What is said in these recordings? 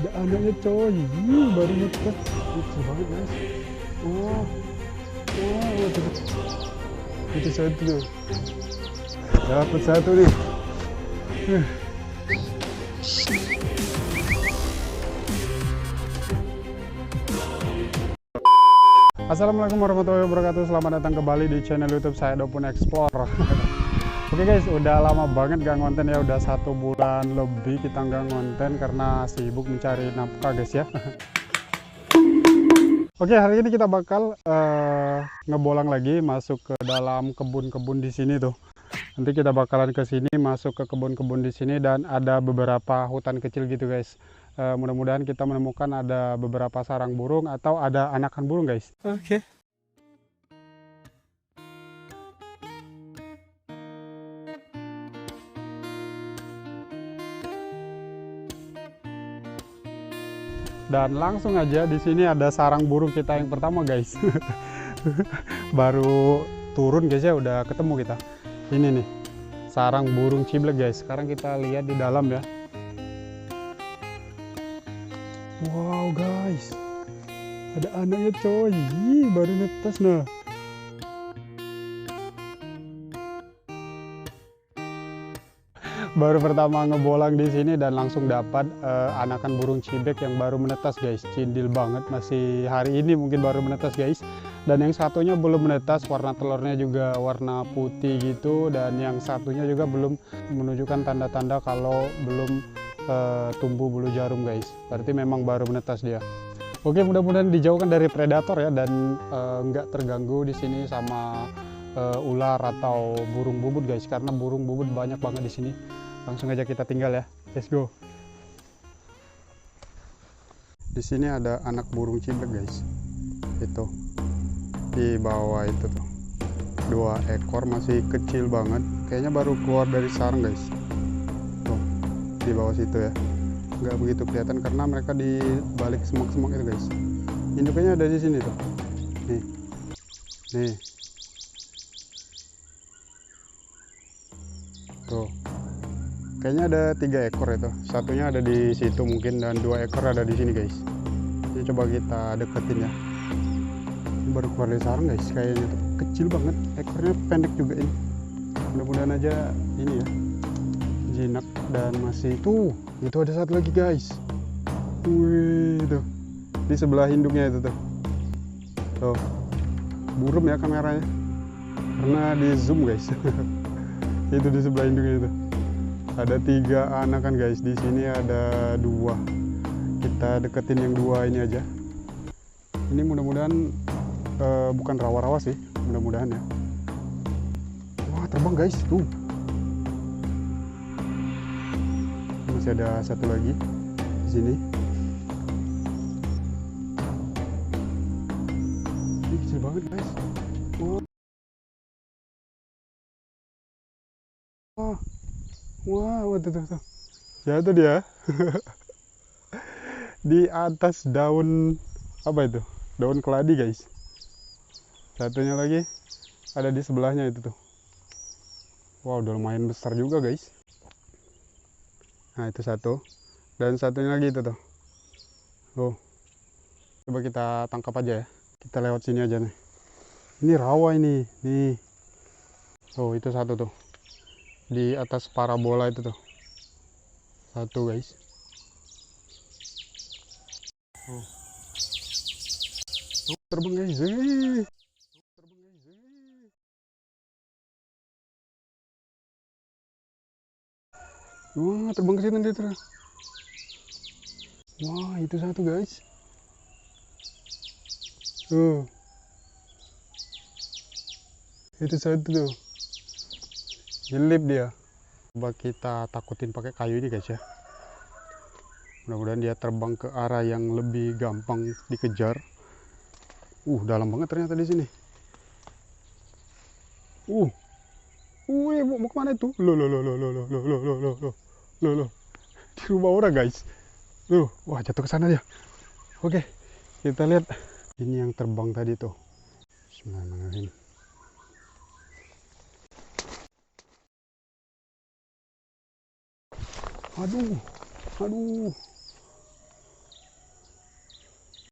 Ada anaknya coy. Baru netas. Lucu banget guys. Oh, wow, itu satu tuh. Dapat satu nih. Assalamualaikum warahmatullahi wabarakatuh. Selamat datang kembali di channel YouTube saya Dopun Explore. Oke guys, udah lama banget gak ngonten ya. Udah 1 bulan lebih kita nggak ngonten karena sibuk mencari nafkah guys ya. Oke, hari ini kita bakal ngebolang lagi masuk ke dalam kebun-kebun di sini tuh. Nanti kita bakalan ke sini, masuk ke kebun-kebun di sini, dan ada beberapa hutan kecil gitu guys. Mudah-mudahan kita menemukan ada beberapa sarang burung atau ada anakan burung guys. Oke. Dan langsung aja di sini ada sarang burung kita yang pertama guys. Baru turun guys ya, udah ketemu kita. Ini nih, sarang burung ciblek guys. Sekarang kita lihat di dalam ya. Wow guys, ada anaknya coy. Baru netas nah. Baru pertama ngebolang di sini dan langsung dapat anakan burung ciblek yang baru menetas guys. Cindil banget, masih hari ini mungkin baru menetas guys. Dan yang satunya belum menetas, warna telurnya juga warna putih gitu, dan yang satunya juga belum menunjukkan tanda-tanda kalau belum tumbuh bulu jarum guys. Berarti memang baru menetas dia. Oke, mudah-mudahan dijauhkan dari predator ya, dan nggak terganggu di sini sama ular atau burung bubut guys, karena burung bubut banyak banget di sini. Langsung aja kita tinggal ya, let's go. Di sini ada anak burung ciblek guys, itu di bawah itu tuh, 2 ekor masih kecil banget, kayaknya baru keluar dari sarang guys. Tuh di bawah situ ya, nggak begitu kelihatan karena mereka di balik semak-semak itu guys. Induknya ada di sini tuh, nih nih tuh. Kayaknya ada 3 ekor itu, satunya ada di situ mungkin, dan 2 ekor ada di sini guys. Ini coba kita deketin ya. Ini baru keluar dari sarang guys, kayaknya tuh kecil banget, ekornya pendek juga ini. Mudah-mudahan aja ini ya, jinak dan masih tuh. Itu ada satu lagi guys. Wih, tuh di sebelah induknya itu tuh. Tuh, buram ya kameranya, karena di zoom guys. Itu di sebelah induknya itu. Ada 3 anakan guys, di sini ada 2. Kita deketin yang 2 ini aja. Ini mudah-mudahan bukan rawa-rawa sih, mudah-mudahan ya. Wah, terbang guys tuh. Masih ada satu lagi di sini. Ini kecil banget guys. Wah, wah, tuh. Jatuh dia. Di atas daun apa itu? Daun keladi guys. Satunya lagi ada di sebelahnya itu tuh. Wow, udah lumayan besar juga guys. Nah, itu satu. Dan satunya lagi itu tuh. Oh, coba kita tangkap aja ya. Kita lewat sini aja nih. Ini rawa ini. Nih. Oh, itu satu tuh. Di atas parabola itu tuh. Satu guys. Oh. Tuh, terbang guys. Wah, terbang ke sini dia tuh. Wah, itu satu guys. Tuh. Itu satu tuh. Nyelip dia. Coba kita takutin pakai kayu ini guys ya. Mudah-mudahan dia terbang ke arah yang lebih gampang dikejar. Dalam banget ternyata di sini. Mau kemana itu? Loh. Di rumah orang guys. Wah, jatuh ke sana ya. Oke, kita lihat. Ini yang terbang tadi tuh. Bismillahirrahmanirrahim. Aduh.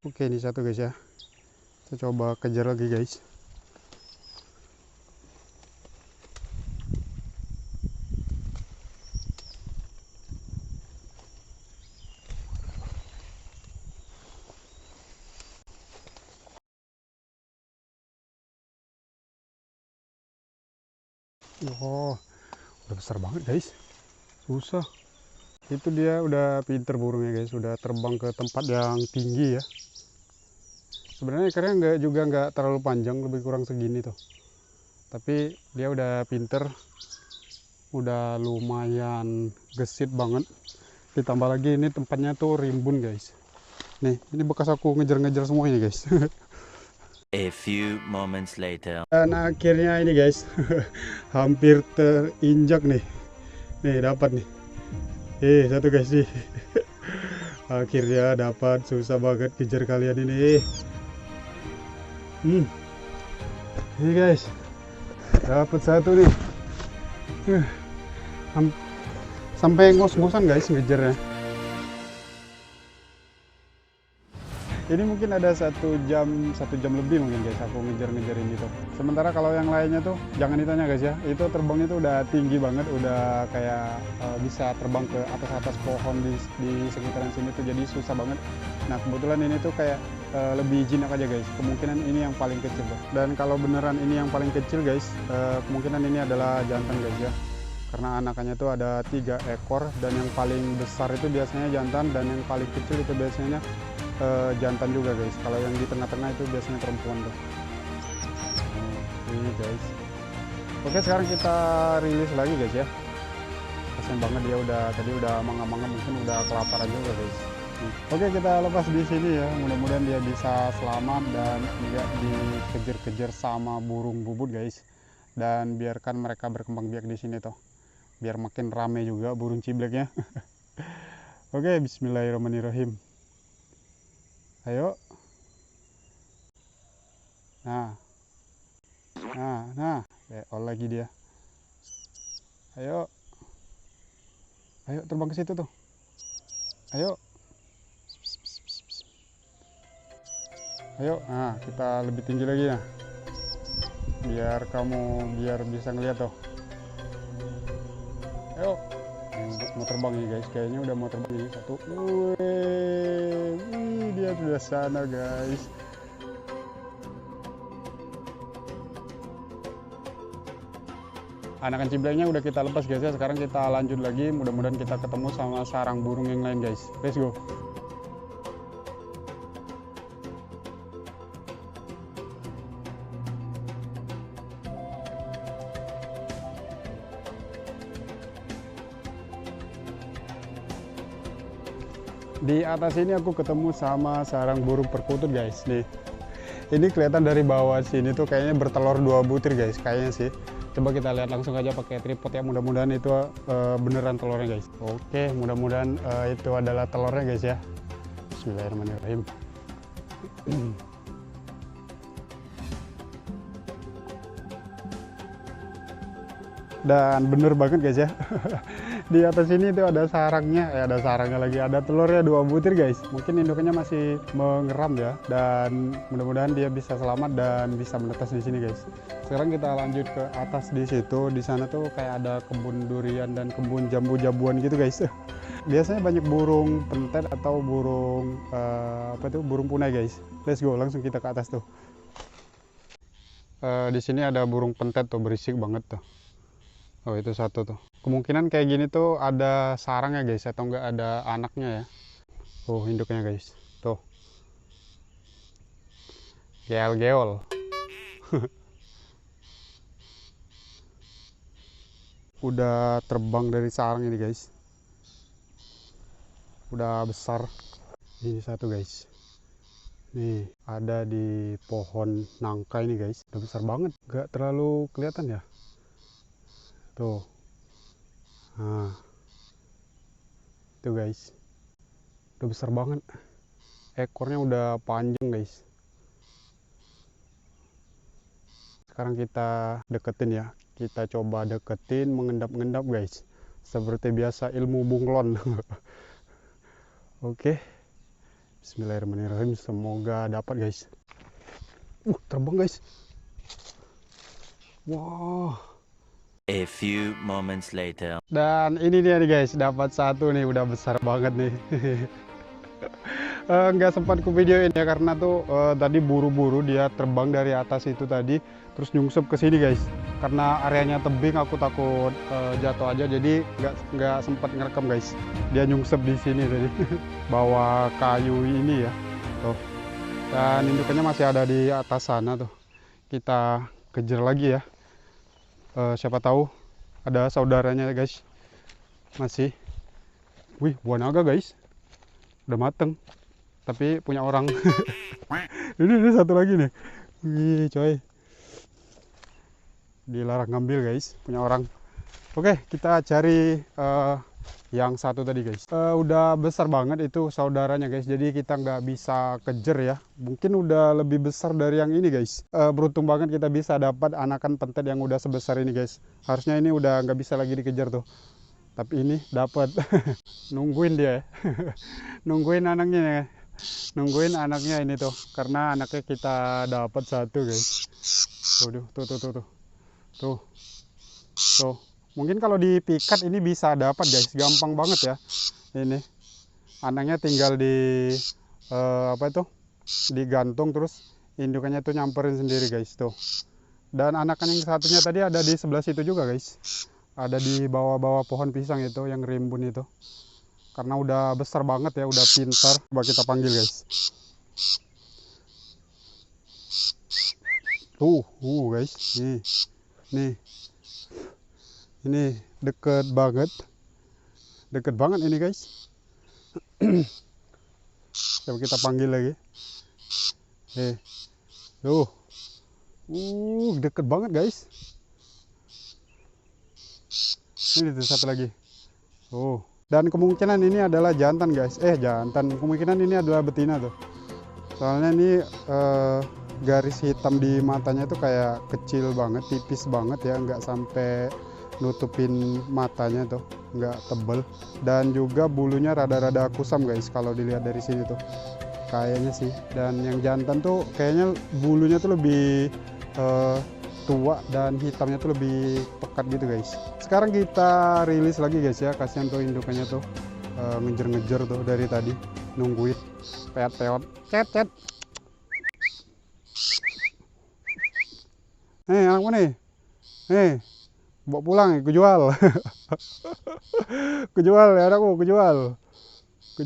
Oke, ini satu guys ya. Kita coba kejar lagi guys. Oh, udah besar banget guys. Susah. Itu dia udah pinter burungnya guys. Udah terbang ke tempat yang tinggi ya. Sebenarnya ekornya nggak terlalu panjang, lebih kurang segini tuh. Tapi dia udah pinter, udah lumayan gesit banget. Ditambah lagi ini tempatnya tuh rimbun guys. Nih, ini bekas aku ngejar-ngejar semua ini guys. A few moments later. Dan akhirnya ini guys, hampir terinjak nih. Nih dapat nih. Satu guys nih. Akhirnya dapat, susah banget kejar kalian ini. Ini guys, dapat satu nih. Sampai ngos-ngosan guys ngejarnya. Ini mungkin ada 1 jam lebih mungkin guys aku ngejar-ngejar ini tuh. Sementara kalau yang lainnya tuh jangan ditanya guys ya, itu terbangnya tuh udah tinggi banget, udah kayak bisa terbang ke atas-atas pohon di sekitaran sini tuh, jadi susah banget. Nah kebetulan ini tuh kayak lebih jinak aja guys, kemungkinan ini yang paling kecil tuh. Dan kalau beneran ini yang paling kecil guys, kemungkinan ini adalah jantan guys ya. Karena anakannya tuh ada 3 ekor, dan yang paling besar itu biasanya jantan, dan yang paling kecil itu biasanya jantan juga guys. Kalau yang di tengah-tengah itu biasanya perempuan tuh. Ini guys. Oke, sekarang kita rilis lagi guys ya. Kasian banget dia tadi udah mangga-mangga, mungkin udah kelaparan juga guys. Oke, kita lepas di sini ya. Mudah-mudahan dia bisa selamat dan tidak dikejar-kejar sama burung bubut guys. Dan biarkan mereka berkembang biak di sini tuh. Biar makin rame juga burung cibleknya. Oke, bismillahirrahmanirrahim. Ayo. Nah, lagi dia. Ayo, terbang ke situ tuh. Ayo, nah kita lebih tinggi lagi ya. Biar bisa ngeliat tuh. Ayo, mau terbang nih guys. Kayaknya udah mau terbang nih satu. Dia sudah sana guys. Anakan cibleknya udah kita lepas guys ya. Sekarang kita lanjut lagi. Mudah-mudahan kita ketemu sama sarang burung yang lain guys. Let's go. Di atas ini aku ketemu sama sarang burung perkutut guys. Nih, ini kelihatan dari bawah sini tuh kayaknya bertelur 2 butir guys, kayaknya sih. Coba kita lihat langsung aja pakai tripod ya. Mudah-mudahan itu beneran telurnya guys. Oke, mudah-mudahan itu adalah telurnya guys ya. Bismillahirrahmanirrahim. Dan bener banget guys ya. Di atas ini tuh ada sarangnya, ada telurnya 2 butir guys. Mungkin induknya masih mengeram ya, dan mudah-mudahan dia bisa selamat dan bisa menetas di sini guys. Sekarang kita lanjut ke atas di situ. Di sana tuh kayak ada kebun durian dan kebun jambu-jambuan gitu guys. Biasanya banyak burung pentet atau burung burung punai guys. Let's go, langsung kita ke atas tuh. Di sini ada burung pentet tuh, berisik banget tuh. Oh, itu satu tuh. Kemungkinan kayak gini tuh ada sarangnya guys, atau enggak ada anaknya ya. Oh, induknya guys. Tuh. Geol-geol. Udah terbang dari sarang ini guys. Udah besar. Ini satu guys. Nih, ada di pohon nangka ini guys. Udah besar banget. Gak terlalu kelihatan ya. Tuh. Nah. Itu guys. Udah besar banget. Ekornya udah panjang guys. Sekarang kita deketin ya. Kita coba deketin, mengendap-endap guys. Seperti biasa ilmu bunglon. Oke. Bismillahirrahmanirrahim. Semoga dapat guys. Terbang guys. Wah. A few moments later. Dan ini dia nih guys, dapat satu nih, udah besar banget nih. Nggak sempat ku videoin ya karena tuh tadi buru-buru dia terbang dari atas itu tadi, terus nyungsep ke sini guys. Karena areanya tebing, aku takut jatuh aja, jadi nggak sempat ngerekam guys. Dia nyungsep di sini tadi, bawa kayu ini ya, tuh. Dan indukannya masih ada di atas sana tuh. Kita kejar lagi ya. Siapa tahu ada saudaranya guys, masih. Wih, buah naga guys, udah mateng tapi punya orang. ini satu lagi nih. Wih coy, dilarang ngambil guys, punya orang. Oke, kita cari yang satu tadi guys. Udah besar banget itu saudaranya guys, jadi kita nggak bisa kejar ya. Mungkin udah lebih besar dari yang ini guys. Beruntung banget kita bisa dapat anakan pentet yang udah sebesar ini guys. Harusnya ini udah nggak bisa lagi dikejar tuh, tapi ini dapat. Nungguin dia. Nungguin anaknya ya. Nungguin anaknya ini tuh, karena anaknya kita dapat satu guys. Tuh. Mungkin kalau di pikat ini bisa dapat guys, gampang banget ya. Ini anaknya tinggal di digantung, terus indukannya tuh nyamperin sendiri guys tuh. Dan anakan yang satunya tadi ada di sebelah situ juga guys, ada di bawah-bawah pohon pisang itu yang rimbun itu. Karena udah besar banget ya, udah pintar. Coba kita panggil guys. Guys, nih. Ini deket banget ini guys. Coba kita panggil lagi. Deket banget guys. Ini tuh satu lagi. Dan kemungkinan ini adalah jantan guys. Kemungkinan ini adalah betina tuh. Soalnya ini garis hitam di matanya itu kayak kecil banget, tipis banget ya, nggak sampai nutupin matanya tuh, nggak tebel. Dan juga bulunya rada-rada kusam guys kalau dilihat dari sini tuh, kayaknya sih. Dan yang jantan tuh kayaknya bulunya tuh lebih tua dan hitamnya tuh lebih pekat gitu guys. Sekarang kita rilis lagi guys ya, kasihan tuh indukannya tuh ngejar-ngejar tuh dari tadi, nungguin peot-peot, cet. Anak mana nih? Bawa pulang, aku jual. Aku jual ya anakku, aku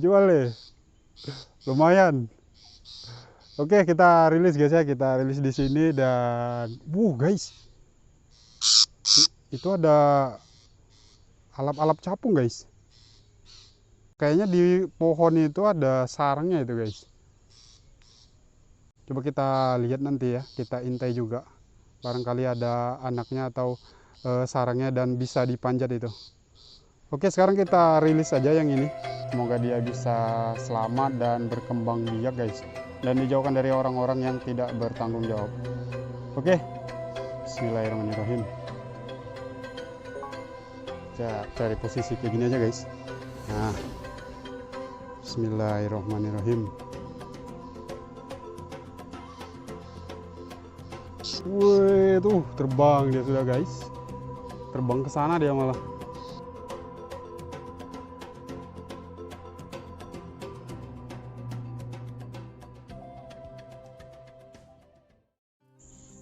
jual deh. Lumayan. Oke, kita rilis guys ya, kita rilis di sini. Dan guys, itu ada alap-alap capung guys. Kayaknya di pohon itu ada sarangnya itu guys. Coba kita lihat nanti ya, kita intai juga. Barangkali ada anaknya atau sarangnya dan bisa dipanjat itu. Oke, sekarang kita rilis aja yang ini. Semoga dia bisa selamat dan berkembang biak guys, dan dijauhkan dari orang-orang yang tidak bertanggung jawab. Oke, bismillahirrahmanirrahim. Cari posisi kayak gini aja guys. Nah, bismillahirrahmanirrahim. Wih, tuh terbang dia sudah guys. Terbang ke sana dia malah.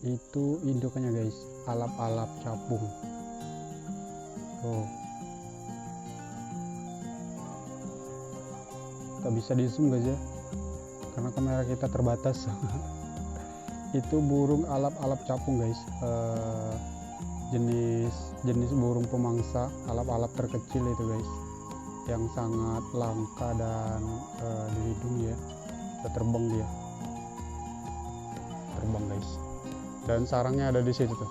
Itu indukannya guys, alap-alap capung. Tuh. Tak bisa di zoom guys ya, karena kamera kita terbatas. Itu burung alap-alap capung guys, jenis burung pemangsa alap-alap terkecil itu guys, yang sangat langka dan dilindungi ya. Terbang dia, terbang guys, dan sarangnya ada di situ tuh.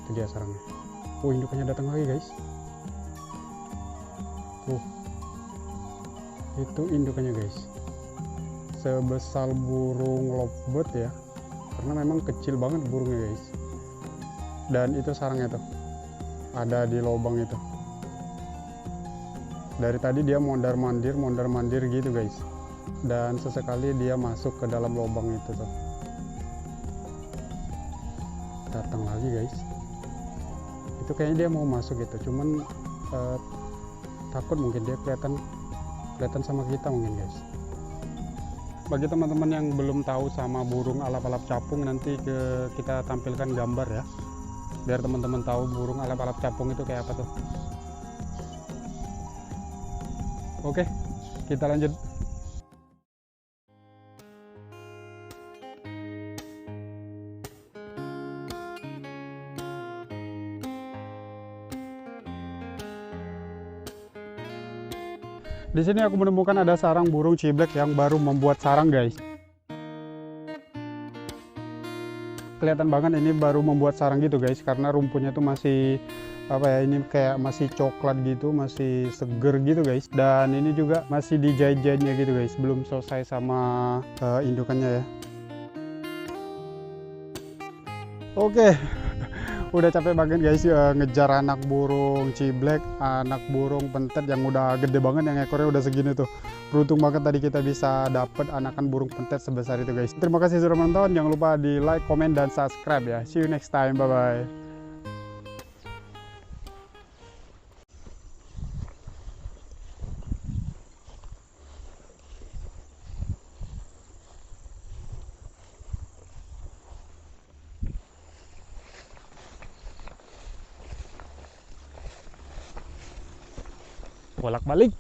Itu dia sarangnya. Indukannya datang lagi guys. Itu indukannya guys, sebesar burung lovebird ya, karena memang kecil banget burungnya guys. Dan itu sarangnya tuh, ada di lubang itu. Dari tadi dia mondar mandir gitu guys. dan sesekali dia masuk ke dalam lubang itu tuh. Datang lagi guys, itu kayaknya dia mau masuk gitu, cuman takut mungkin dia kelihatan sama kita mungkin guys. Bagi teman-teman yang belum tahu sama burung alap-alap capung, nanti kita tampilkan gambar ya, biar teman-teman tahu burung alap-alap capung itu kayak apa tuh. Oke, kita lanjut. Di sini aku menemukan ada sarang burung ciblek yang baru membuat sarang guys. Kelihatan banget ini baru membuat sarang gitu guys, karena rumputnya tuh masih apa ya, ini kayak masih coklat gitu, masih seger gitu guys. Dan ini juga masih dijahit-jahitnya gitu guys, belum selesai sama indukannya ya. Oke. Udah capek banget guys ngejar anak burung ciblek, anak burung pentet yang udah gede banget, yang ekornya udah segini tuh. Beruntung banget tadi kita bisa dapet anakan burung pentet sebesar itu guys. Terima kasih sudah menonton, jangan lupa di like, comment, dan subscribe ya. See you next time, bye bye. Bolak-balik.